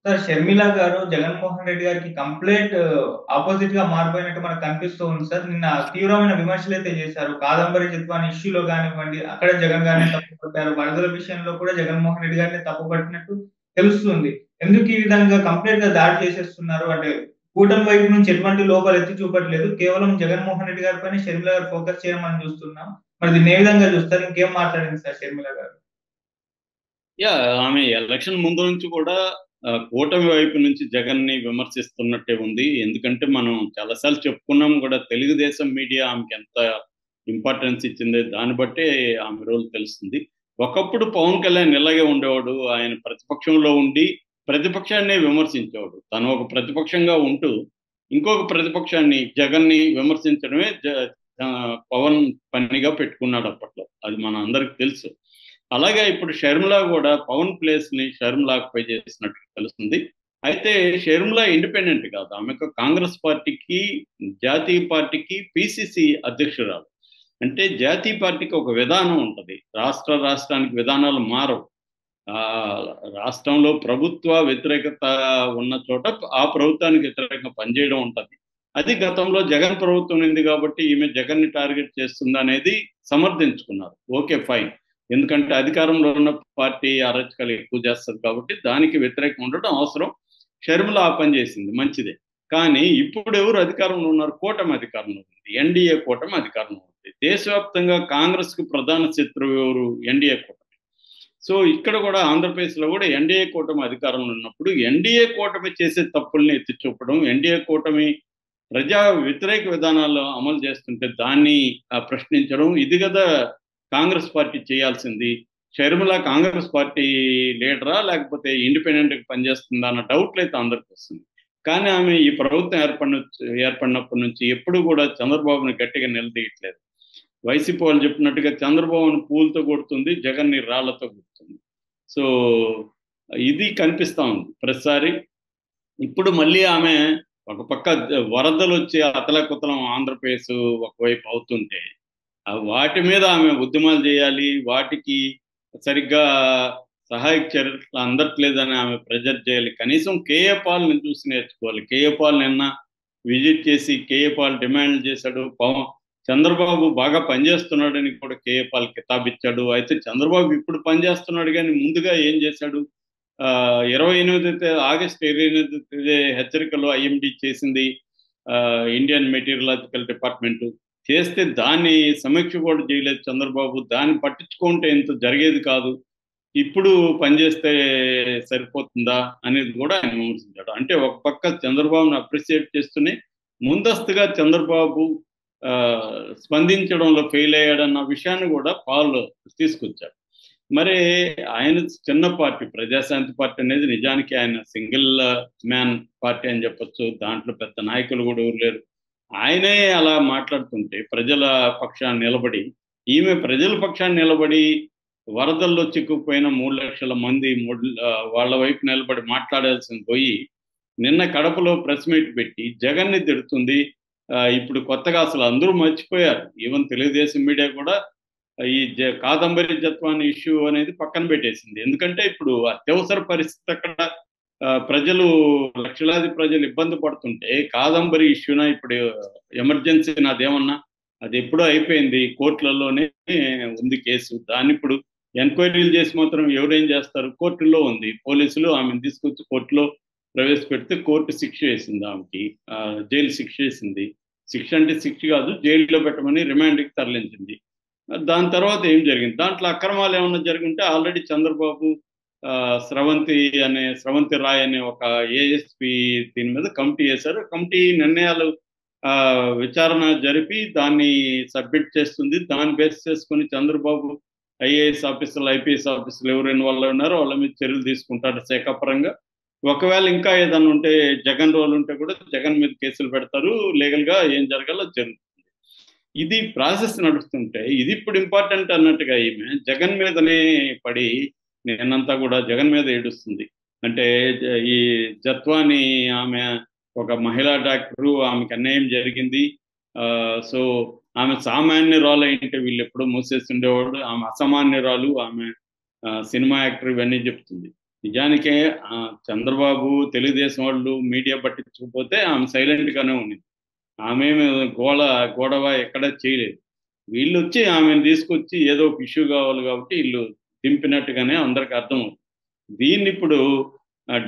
Sir Sharmila గారు జగన్మోహన్ రెడ్డి గారికి complete opposite గా మారిపోయినట్టు మనకు కనిపిస్తూ ఉంది సార్. నిన్న తీవ్రమైన విమర్శలైతే చేశారు. కాదంబరి చిత్వాన్ని ఇష్యూలో కానివ్వండి, అక్కడ జగన్ గారిని తప్పుపట్టారు. వరదల విషయంలో కూడా జగన్మోహన్ రెడ్డి గారిని తప్పుపట్టినట్టు తెలుస్తుంది. ఎందుకు ఈ విధంగా కంప్లీట్ గా దాడి చేసేస్తున్నారు? అంటే కూటమి వైపు నుంచి ఎటువంటి లోపాలు ఎత్తి చూపట్లేదు. కేవలం జగన్మోహన్ రెడ్డి గారి పైన షర్మిల గారు ఫోకస్ చేయడం మనం చూస్తున్నాం. మరి దీన్ని ఏ విధంగా చూస్తారు? ఇంకేం మాట్లాడింది సార్ షర్మిల గారు? యా ఆమె ఎలక్షన్ ముందు నుంచి కూడా కూటమి వైపు నుంచి జగన్ ని విమర్శిస్తున్నట్టే ఉంది. ఎందుకంటే మనం చాలాసార్లు చెప్పుకున్నాం కూడా, తెలుగుదేశం మీడియా ఆమెకి ఎంత ఇంపార్టెన్స్ ఇచ్చింది దాన్ని బట్టే ఆమె రోల్ తెలుస్తుంది. ఒకప్పుడు పవన్ కళ్యాణ్ ఇలాగే ఉండేవాడు. ఆయన ప్రతిపక్షంలో ఉండి ప్రతిపక్షాన్నే విమర్శించేవాడు. తను ఒక ప్రతిపక్షంగా ఉంటూ ఇంకొక ప్రతిపక్షాన్ని జగన్ ని విమర్శించడమే పవన్ పనిగా పెట్టుకున్నాడు అప్పట్లో. అది మన అందరికి తెలుసు. అలాగే ఇప్పుడు షర్మిల కూడా పవన్ ప్లేస్ ని షర్మిల ఆక్యుపై చేసినట్టు తెలుస్తుంది. అయితే షర్మిల ఇండిపెండెంట్ కాదు. ఆమెకు కాంగ్రెస్ పార్టీకి, జాతీయ పార్టీకి పిసిసి అధ్యక్షురాలు. అంటే జాతీయ పార్టీకి ఒక విధానం ఉంటుంది. రాష్ట్రానికి విధానాలు మారవు. ఆ రాష్ట్రంలో ప్రభుత్వ వ్యతిరేకత ఉన్న చోట ఆ ప్రభుత్వానికి వ్యతిరేకంగా పనిచేయడం ఉంటుంది. అది గతంలో జగన్ ప్రభుత్వం ఉంది కాబట్టి ఈమె జగన్ ని టార్గెట్ చేస్తుంది అనేది సమర్థించుకున్నారు. Okay, fine. ఎందుకంటే అధికారంలో ఉన్న పార్టీ అరాచకాలు ఎక్కువ చేస్తుంది కాబట్టి దానికి వ్యతిరేకంగా ఉండడం అవసరం. షర్మిల ఆ పని చేసింది, మంచిదే. కానీ ఇప్పుడు ఎవరు అధికారంలో ఉన్నారు? కూటమి అధికారంలో ఉంది. ఎన్డీఏ కూటమి అధికారంలో ఉంది. దేశవ్యాప్తంగా కాంగ్రెస్ కు ప్రధాన శత్రువు ఎవరు? ఎన్డీఏ కూటమి. సో ఇక్కడ కూడా ఆంధ్రప్రదేశ్లో కూడా ఎన్డీఏ కూటమి అధికారంలో ఉన్నప్పుడు ఎన్డీఏ కూటమి చేసే తప్పుల్ని ఎత్తి చూపడం, ఎన్డీఏ కూటమి ప్రజా వ్యతిరేక విధానాలు అమలు చేస్తుంటే దాన్ని ప్రశ్నించడం, ఇది కదా కాంగ్రెస్ పార్టీ చేయాల్సింది. షర్మిల కాంగ్రెస్ పార్టీ లీడరా లేకపోతే ఇండిపెండెంట్గా పనిచేస్తుందా అన్న డౌట్లు అయితే అందరికి వస్తుంది. కానీ ఆమె ఈ ప్రభుత్వం ఏర్పడినప్పటి నుంచి ఎప్పుడు కూడా చంద్రబాబుని గట్టిగా నిలదీయట్లేదు. వైసీపీ వాళ్ళు చెప్పినట్టుగా చంద్రబాబుని పూలతో కొడుతుంది, జగన్ని రాళ్లతో కొడుతుంది. సో ఇది కనిపిస్తా ఉంది ప్రతిసారి. ఇప్పుడు మళ్ళీ ఆమె ఒక పక్క వరదలు వచ్చి అతలకుతలం ఆంధ్రప్రదేశ్ ఒకవైపు అవుతుంటే వాటి మీద ఆమె ఉద్యమాలు చేయాలి, వాటికి సరిగ్గా సహాయక చర్యలు అందట్లేదని ఆమె ప్రెజర్ చేయాలి. కనీసం కేఏ పాల్ని చూసి నేర్చుకోవాలి. కేఏ పాల్ నిన్న విజిట్ చేసి కేఏ పాల్ డిమాండ్ చేశాడు. చంద్రబాబు బాగా పనిచేస్తున్నాడని కూడా కేఏ పాల్ కితాబ్ ఇచ్చాడు. అయితే చంద్రబాబు ఇప్పుడు పనిచేస్తున్నాడు కానీ ముందుగా ఏం చేశాడు? 28 ఆగస్టు 28 హెచ్చరికలు ఐఎండి చేసింది ఇండియన్ మెటీరియలాజికల్ డిపార్ట్మెంట్. చేస్తే దాన్ని సమీక్ష కూడా చేయలేదు చంద్రబాబు. దాన్ని పట్టించుకుంటే ఇంత జరిగేది కాదు. ఇప్పుడు పనిచేస్తే సరిపోతుందా అనేది కూడా ఆయన విమర్శించాడు. అంటే ఒక పక్క చంద్రబాబును అప్రిషియేట్ చేస్తూనే ముందస్తుగా చంద్రబాబు స్పందించడంలో ఫెయిల్ అయ్యాడన్న విషయాన్ని కూడా పాల్ తీసుకొచ్చాడు. మరి ఆయన చిన్న పార్టీ, ప్రజాశాంతి పార్టీ అనేది నిజానికి ఆయన సింగిల్ మ్యాన్ పార్టీ అని చెప్పొచ్చు. దాంట్లో పెద్ద నాయకులు కూడా ఎవరు లేరు. ఆయనే అలా మాట్లాడుతుంటే ప్రజల పక్షాన్ని నిలబడి, ఈమె ప్రజల పక్షాన్ని నిలబడి వరదల్లో చిక్కుకుపోయిన 3 లక్షల మంది వాళ్ళ వైపు నిలబడి మాట్లాడాల్సింది పోయి నిన్న కడపలో ప్రెస్ మీట్ పెట్టి జగన్ని తిడుతుంది. ఇప్పుడు కొత్తగా అసలు అందరూ మర్చిపోయారు. ఈవెన్ తెలుగుదేశం మీడియా కూడా ఈ కాదంబరి జత్వాన్ని ఇష్యూ అనేది పక్కన పెట్టేసింది. ఎందుకంటే ఇప్పుడు అత్యవసర పరిస్థితి అక్కడ ప్రజలు, లక్షలాది ప్రజలు ఇబ్బంది పడుతుంటే కాదంబరి ఇష్యూనా ఇప్పుడు ఎమర్జెన్సీ నాదేమన్నా? అది ఎప్పుడో అయిపోయింది. కోర్టులలోనే ఉంది కేసు. దాన్ని ఇప్పుడు ఎంక్వైరీలు చేసి మాత్రం ఎవరేం చేస్తారు? కోర్టులో ఉంది. పోలీసులు ఆమెను తీసుకొచ్చి కోర్టులో ప్రవేశపెడితే కోర్టు శిక్ష వేసింది ఆమెకి. జైలు శిక్ష వేసింది. శిక్ష అంటే శిక్ష కాదు, జైల్లో పెట్టమని రిమాండ్కి తరలించింది. దాని తర్వాత ఏం జరిగింది? దాంట్లో అక్రమాలు ఏమన్నా జరిగింటే ఆల్రెడీ చంద్రబాబు స్రవంతి రాయ్ అనే ఒక ఏఎస్పీ దీని మీద కమిటీ వేశారు. కమిటీ నిర్ణయాలు విచారణ జరిపి దాన్ని సబ్మిట్ చేస్తుంది. దాన్ని బేస్ చేసుకుని చంద్రబాబు ఐఏఎస్ ఆఫీసర్లు, ఐపీఎస్ ఆఫీసర్లు ఎవరు ఇన్వాల్వ్ ఉన్నారో వాళ్ళ మీద చర్యలు తీసుకుంటారు శాఖపరంగా. ఒకవేళ ఇంకా ఏదన్నా ఉంటే, జగన్ రోల్ ఉంటే కూడా జగన్ మీద కేసులు పెడతారు. లీగల్గా ఏం జరగాలో జరుగుతుంది. ఇది ప్రాసెస్ నడుస్తుంటే ఇది ఇప్పుడు ఇంపార్టెంట్ అన్నట్టుగా ఈమె జగన్ మీదనే పడి నేనంతా కూడా జగన్ మీద ఏడుస్తుంది. అంటే ఈ జత్వాని ఆమె ఒక మహిళా డాక్టరు, ఆమెకు అన్యాయం జరిగింది. సో ఆమె సామాన్యురాలు అయింటే వీళ్ళు ఎప్పుడో మూసేసి ఉండేవాడు. ఆమె అసామాన్యురాలు, ఆమె సినిమా యాక్టర్, ఇవన్నీ చెప్తుంది. నిజానికే చంద్రబాబు తెలుగుదేశం వాళ్ళు మీడియా పట్టించకపోతే ఆమె సైలెంట్ గానే ఉంది. ఆమె గొడవ ఎక్కడ చేయలేదు. వీళ్ళు వచ్చి ఆమెను తీసుకొచ్చి ఏదో ఒక ఇష్యూ కావాలి కాబట్టి వీళ్ళు దింపినట్టుగానే అందరికి అర్థమవుతుంది. దీన్ని ఇప్పుడు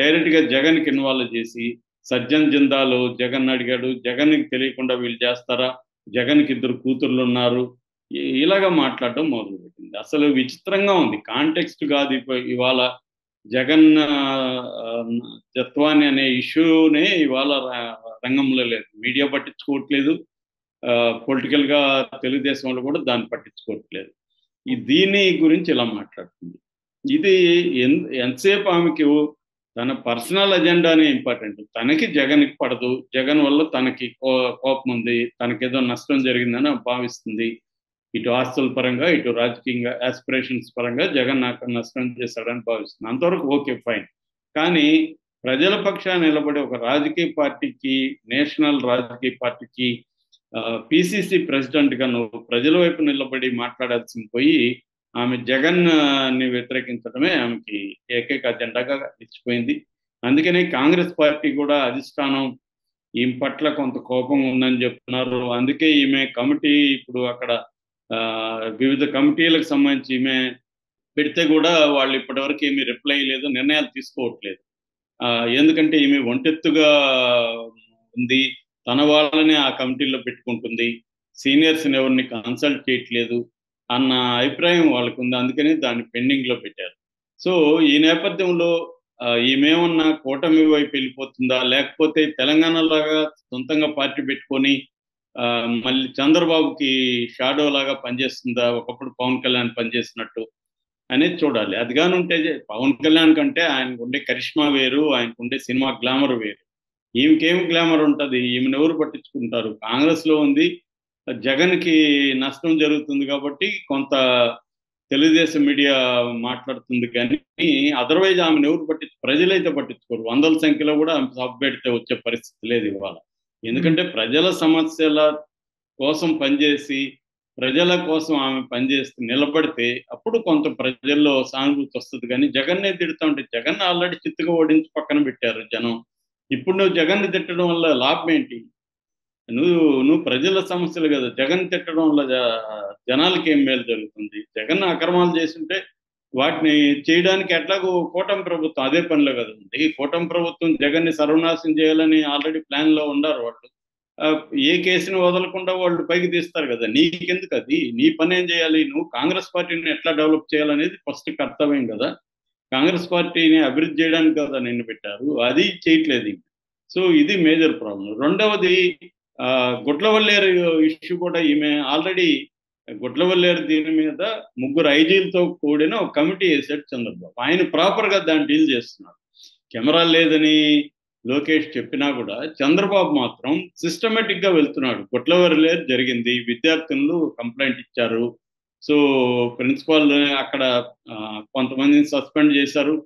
డైరెక్ట్గా జగన్కి ఇన్వాల్వ్ చేసి సజ్జన్ జిందాలు జగన్ అడిగాడు, జగన్కి తెలియకుండా వీళ్ళు చేస్తారా, జగన్కి ఇద్దరు కూతుర్లు ఉన్నారు, ఇలాగా మాట్లాడడం మొదలుపెట్టింది. అసలు విచిత్రంగా ఉంది. కాంటెక్స్ట్ కాదు ఇవాళ జగన్ జత్వాని అనే ఇష్యూనే ఇవాళ రంగంలో లేదు. మీడియా పట్టించుకోవట్లేదు, పొలిటికల్ గా తెలుగుదేశం వాళ్ళు కూడా దాన్ని పట్టించుకోవట్లేదు. దీని గురించి ఇలా మాట్లాడుతుంది. ఇది ఎంతసేపు ఆమెకి తన పర్సనల్ అజెండానే ఇంపార్టెంట్. తనకి జగన్కి పడదు, జగన్ వల్ల తనకి కోపం ఉంది, తనకేదో నష్టం జరిగిందని భావిస్తుంది. ఇటు ఆస్తుల పరంగా, ఇటు రాజకీయంగా ఆస్పిరేషన్స్ పరంగా జగన్ నాకు నష్టం చేశాడని భావిస్తుంది. అంతవరకు ఓకే, ఫైన్. కానీ ప్రజల పక్షాన నిలబడే ఒక రాజకీయ పార్టీకి, నేషనల్ రాజకీయ పార్టీకి పిసిసి ప్రెసిడెంట్గా నువ్వు ప్రజల వైపు నిలబడి మాట్లాడాల్సింది పోయి ఆమె జగన్ ని వ్యతిరేకించడమే ఆమెకి ఏకైక అజెండాగా ఇచ్చిపోయింది. అందుకనే కాంగ్రెస్ పార్టీ కూడా అధిష్టానం ఈమె పట్ల కొంత కోపం ఉందని చెప్తున్నారు. అందుకే ఈమె కమిటీ ఇప్పుడు అక్కడ వివిధ కమిటీలకు సంబంధించి ఈమె పెడితే కూడా వాళ్ళు ఇప్పటివరకు ఏమీ రిప్లై లేదు, నిర్ణయాలు తీసుకోవట్లేదు. ఎందుకంటే ఈమె ఒంటెత్తుగా ఉంది, తన వాళ్ళని ఆ కమిటీలో పెట్టుకుంటుంది, సీనియర్స్ని ఎవరిని కన్సల్ట్ చేయట్లేదు అన్న అభిప్రాయం వాళ్ళకు ఉంది. అందుకని దాన్ని పెండింగ్లో పెట్టారు. సో ఈ నేపథ్యంలో ఈమెమన్నా కూటమి వైపు వెళ్ళిపోతుందా, లేకపోతే తెలంగాణలాగా సొంతంగా పార్టీ పెట్టుకొని మళ్ళీ చంద్రబాబుకి షాడో లాగా పనిచేస్తుందా, ఒకప్పుడు పవన్ కళ్యాణ్ పనిచేసినట్టు అనేది చూడాలి. అది కానీ ఉంటే పవన్ కళ్యాణ్ కంటే ఆయనకు ఉండే కరిష్మా వేరు, ఆయనకు ఉండే సినిమా గ్లామర్ వేరు. ఈమెకేం గ్లామర్ ఉంటుంది, ఈమెను ఎవరు పట్టించుకుంటారు? కాంగ్రెస్లో ఉంది, జగన్కి నష్టం జరుగుతుంది కాబట్టి కొంత తెలుగుదేశం మీడియా మాట్లాడుతుంది, కానీ అదర్వైజ్ ఆమెను ఎవరు ప్రజలైతే పట్టించుకోరు. వందల సంఖ్యలో కూడా ఆమె సభ పెడితే వచ్చే పరిస్థితి లేదు ఇవాళ. ఎందుకంటే ప్రజల సమస్యల కోసం పనిచేసి, ప్రజల కోసం ఆమె పనిచేస్తూ నిలబడితే అప్పుడు కొంత ప్రజల్లో సానుభూతి వస్తుంది. కానీ జగన్నే తిడుతూ ఉంటే, జగన్ ఆల్రెడీ చిత్తుగా ఓడించి పక్కన పెట్టారు జనం. ఇప్పుడు నువ్వు జగన్ని తిట్టడం వల్ల లాభం ఏంటి? నువ్వు ప్రజల సమస్యలు కదా, జగన్ తిట్టడం వల్ల జనాలకి ఏం మేలు జరుగుతుంది? జగన్ అక్రమాలు చేస్తుంటే వాటిని చేయడానికి ఎట్లాగో కూటమి ప్రభుత్వం అదే పనిలో కదా ఉంది. కూటమి ప్రభుత్వం జగన్ని సర్వనాశనం చేయాలని ఆల్రెడీ ప్లాన్లో ఉన్నారు వాళ్ళు. ఏ కేసుని వదలకుండా వాళ్ళు పైకి తీస్తారు కదా. నీకెందుకు అది? నీ పని ఏం చేయాలి? నువ్వు కాంగ్రెస్ పార్టీని ఎట్లా డెవలప్ చేయాలనేది ఫస్ట్ కర్తవ్యం కదా. కాంగ్రెస్ పార్టీని అభివృద్ధి చేయడానికి కదా నిన్ను పెట్టారు, అది చేయట్లేదు. సో ఇది మేజర్ ప్రాబ్లం. రెండవది గుడ్లవల్లేరు ఇష్యూ కూడా ఈమె ఆల్రెడీ గుడ్లవల్లేరు దీని మీద 3 ఐజీలతో కూడిన ఒక కమిటీ వేసాడు చంద్రబాబు. ఆయన ప్రాపర్గా దాన్ని డీల్ చేస్తున్నాడు. కెమెరా లేదని లోకేష్ చెప్పినా కూడా చంద్రబాబు మాత్రం సిస్టమేటిక్గా వెళ్తున్నాడు. గుడ్లవల్లేరు జరిగింది, విద్యార్థులు కంప్లైంట్ ఇచ్చారు, సో ప్రిన్సిపాల్ అక్కడ కొంతమందిని సస్పెండ్ చేశారు.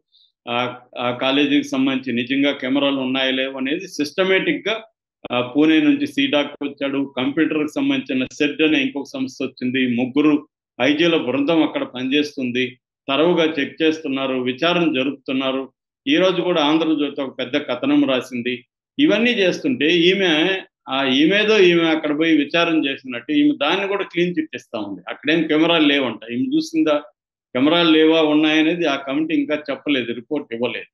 ఆ కాలేజీకి సంబంధించి నిజంగా కెమెరాలు ఉన్నాయో లేవు అనేది సిస్టమేటిక్గా పూణే నుంచి సీడాక్ వచ్చాడు. కంప్యూటర్కి సంబంధించిన సెట్ అనే ఇంకొక సంస్థ వచ్చింది. 3 ఐజీల బృందం అక్కడ పనిచేస్తుంది. తరవుగా చెక్ చేస్తున్నారు, విచారణ జరుపుతున్నారు. ఈ రోజు కూడా ఆంధ్రజ్యోతి ఒక పెద్ద కథనం రాసింది. ఇవన్నీ చేస్తుంటే ఈమె అక్కడ పోయి విచారణ చేసినట్టు ఈమె దాన్ని కూడా క్లీన్ చిట్ ఇస్తా ఉంది. అక్కడేం కెమెరాలు లేవంట. ఈమె చూసిందా కెమెరాలు లేవా ఉన్నాయనేది ఆ కమిటీ ఇంకా చెప్పలేదు, రిపోర్ట్ ఇవ్వలేదు.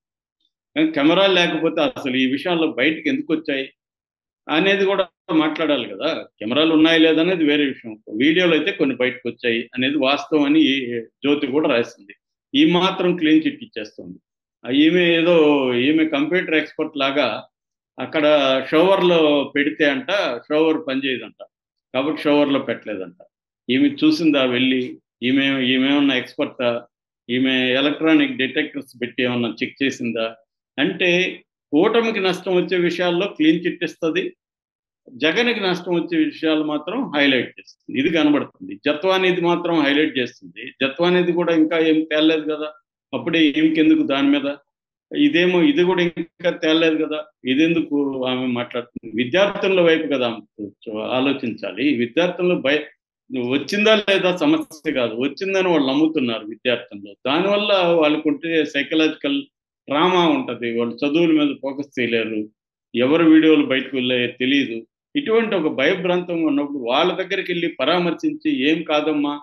కానీ కెమెరాలు లేకపోతే అసలు ఈ విషయాల్లో బయటకు ఎందుకు వచ్చాయి అనేది కూడా మాట్లాడాలి కదా. కెమెరాలు ఉన్నాయా లేదనేది వేరే విషయం. వీడియోలు అయితే కొన్ని బయటకు వచ్చాయి అనేది వాస్తవం అని జ్యోతి కూడా రాసింది. ఈ మాత్రం క్లీన్ చిట్ ఇచ్చేస్తుంది. ఈమె కంప్యూటర్ ఎక్స్పర్ట్ లాగా అక్కడ షవర్లో పెడితే అంట షవర్ పనిచేయదంట, కాబట్టి షవర్లో పెట్టలేదంట. ఈమె చూసిందా వెళ్ళి? ఈమెమన్నా ఎక్స్పర్టా? ఈమె ఎలక్ట్రానిక్ డిటెక్టర్స్ పెట్టి ఏమన్నా చెక్ చేసిందా? అంటే కూటమికి నష్టం వచ్చే విషయాల్లో క్లీన్ చిట్ ఇస్తుంది, జగన్కి నష్టం వచ్చే విషయాలు మాత్రం హైలైట్ చేస్తుంది. ఇది కనబడుతుంది. జత్వానిది మాత్రం హైలైట్ చేస్తుంది. జత్వానిది కూడా ఇంకా ఏం తేలలేదు కదా, అప్పుడే ఇంకెందుకు దాని మీద? ఇది కూడా ఇంకా తేలలేదు కదా, ఇదెందుకు ఆమె మాట్లాడుతుంది? విద్యార్థుల వైపు కదా ఆలోచించాలి. విద్యార్థులు వచ్చిందా లేదా సమస్య కాదు, వచ్చిందని వాళ్ళు నమ్ముతున్నారు విద్యార్థులు. దానివల్ల వాళ్ళకుంటే సైకలాజికల్ డ్రామా ఉంటుంది, వాళ్ళు చదువుల మీద ఫోకస్ చేయలేరు, ఎవరి వీడియోలు బయటకు వెళ్ళాయో తెలియదు. ఇటువంటి ఒక భయభ్రాంతంగా ఉన్నప్పుడు వాళ్ళ దగ్గరికి వెళ్ళి పరామర్శించి ఏం కాదమ్మా,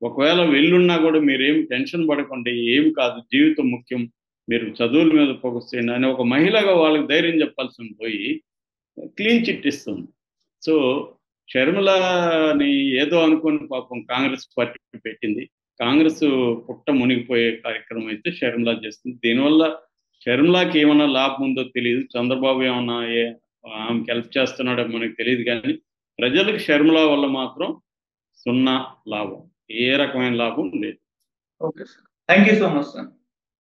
ఒకవేళ వెళ్ళున్నా కూడా మీరేం టెన్షన్ పడకండి, ఏం కాదు, జీవితం ముఖ్యం, మీరు చదువుల మీద ఫోకస్ చేయండి అని ఒక మహిళగా వాళ్ళకి ధైర్యం చెప్పాల్సింది పోయి క్లీన్ చిట్ ఇస్తుంది. సో షర్మిలని ఏదో అనుకుని పాపం కాంగ్రెస్ పార్టీ పెట్టింది. కాంగ్రెస్ పుట్ట మునిగిపోయే కార్యక్రమం అయితే షర్మిల చేస్తుంది. దీనివల్ల షర్మిలాకి ఏమన్నా లాభం ఉందో తెలియదు, చంద్రబాబు ఏమన్నా ఆమెకి హెల్ప్ చేస్తున్నాడో మనకి తెలియదు, కానీ ప్రజలకు షర్మిల వల్ల మాత్రం సున్నా లాభం, ఏ రకమైన లాభం లేదు. Okay sir, thank you so much sir.